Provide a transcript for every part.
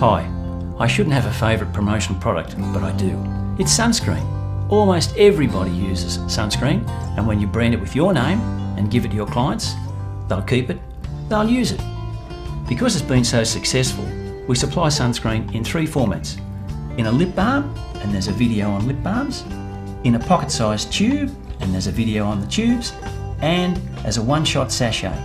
Hi, I shouldn't have a favourite promotional product, but I do. It's sunscreen. Almost everybody uses sunscreen, and when you brand it with your name and give it to your clients, they'll keep it, they'll use it. Because it's been so successful, we supply sunscreen in 3 formats. In a lip balm, and there's a video on lip balms. In a pocket-sized tube, and there's a video on the tubes. And as a one-shot sachet.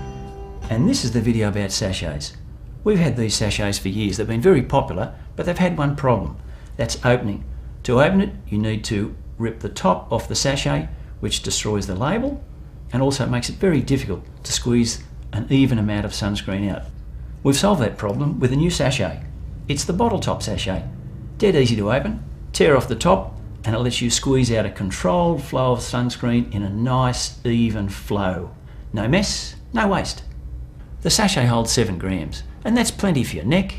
And this is the video about sachets. We've had these sachets for years. They've been very popular, but they've had one problem. That's opening. To open it, you need to rip the top off the sachet, which destroys the label, and also makes it very difficult to squeeze an even amount of sunscreen out. We've solved that problem with a new sachet. It's the bottle top sachet. Dead easy to open, tear off the top, and it lets you squeeze out a controlled flow of sunscreen in a nice, even flow. No mess, no waste. The sachet holds 7 grams, and that's plenty for your neck,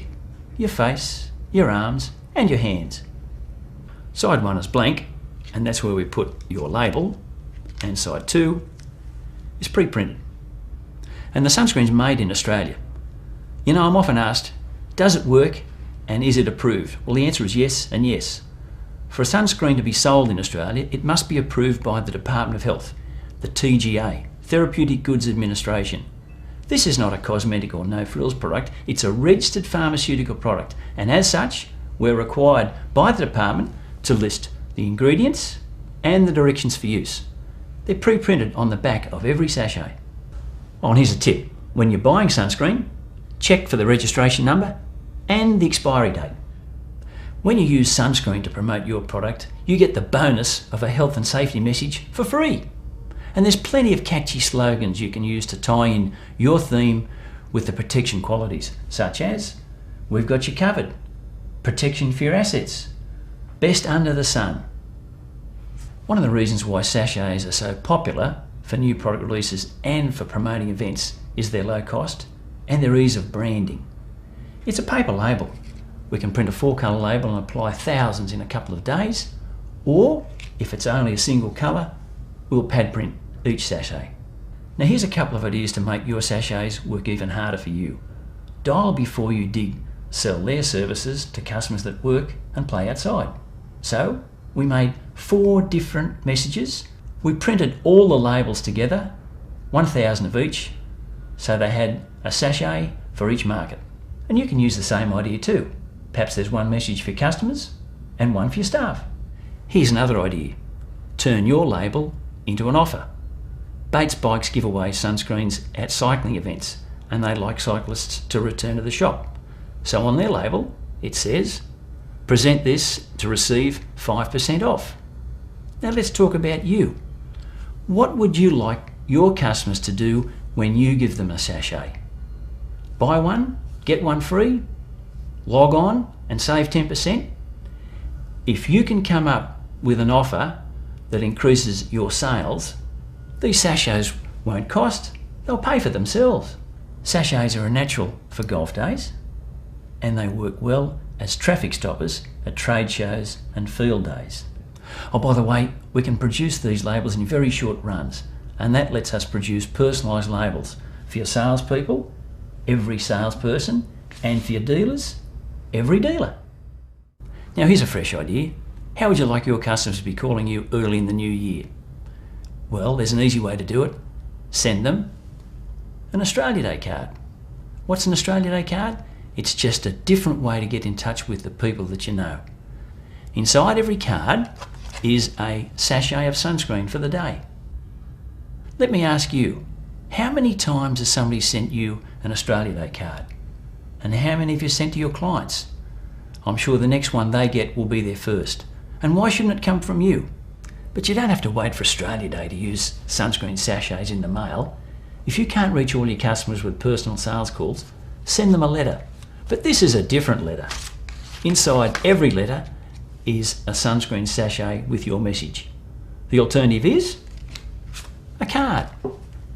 your face, your arms, and your hands. Side 1 is blank, and that's where we put your label, and side 2 is pre-printed. And the sunscreen's made in Australia. You know, I'm often asked, does it work and is it approved? Well, the answer is yes and yes. For a sunscreen to be sold in Australia, it must be approved by the Department of Health, the TGA, Therapeutic Goods Administration. This is not a cosmetic or no-frills product, it's a registered pharmaceutical product, and as such, we're required by the department to list the ingredients and the directions for use. They're pre-printed on the back of every sachet. Oh, and here's a tip. When you're buying sunscreen, check for the registration number and the expiry date. When you use sunscreen to promote your product, you get the bonus of a health and safety message for free. And there's plenty of catchy slogans you can use to tie in your theme with the protection qualities, such as, we've got you covered, protection for your assets, best under the sun. One of the reasons why sachets are so popular for new product releases and for promoting events is their low cost and their ease of branding. It's a paper label. We can print a 4-colour label and apply thousands in a couple of days, or if it's only a single colour, we'll pad print each sachet. Now here's a couple of ideas to make your sachets work even harder for you. Dial before you dig. Sell their services to customers that work and play outside. So we made 4 different messages. We printed all the labels together, 1,000 of each, so they had a sachet for each market. And you can use the same idea too. Perhaps there's one message for customers and one for your staff. Here's another idea. Turn your label into an offer. Bates Bikes give away sunscreens at cycling events, and they like cyclists to return to the shop. So on their label, it says, present this to receive 5% off. Now let's talk about you. What would you like your customers to do when you give them a sachet? Buy one, get one free? Log on and save 10%? If you can come up with an offer that increases your sales, these sachets won't cost, they'll pay for themselves. Sachets are a natural for golf days, and they work well as traffic stoppers at trade shows and field days. Oh, by the way, we can produce these labels in very short runs, and that lets us produce personalised labels for your salespeople, every salesperson, and for your dealers, every dealer. Now here's a fresh idea. How would you like your customers to be calling you early in the new year? Well, there's an easy way to do it. Send them an Australia Day card. What's an Australia Day card? It's just a different way to get in touch with the people that you know. Inside every card is a sachet of sunscreen for the day. Let me ask you, how many times has somebody sent you an Australia Day card? And how many have you sent to your clients? I'm sure the next one they get will be their first. And why shouldn't it come from you? But you don't have to wait for Australia Day to use sunscreen sachets in the mail. If you can't reach all your customers with personal sales calls, send them a letter. But this is a different letter. Inside every letter is a sunscreen sachet with your message. The alternative is a card.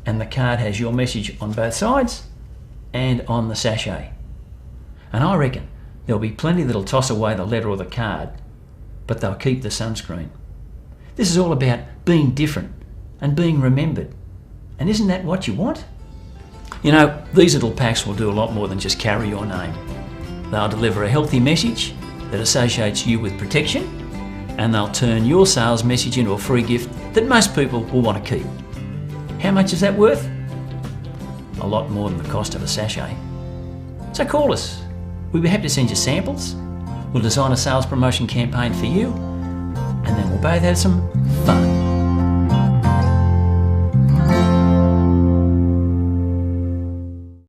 And the card has your message on both sides and on the sachet. And I reckon there'll be plenty that'll toss away the letter or the card, but they'll keep the sunscreen. This is all about being different and being remembered. And isn't that what you want? You know, these little packs will do a lot more than just carry your name. They'll deliver a healthy message that associates you with protection, and they'll turn your sales message into a free gift that most people will want to keep. How much is that worth? A lot more than the cost of a sachet. So call us. We'll be happy to send you samples. We'll design a sales promotion campaign for you, and then we'll both have some fun.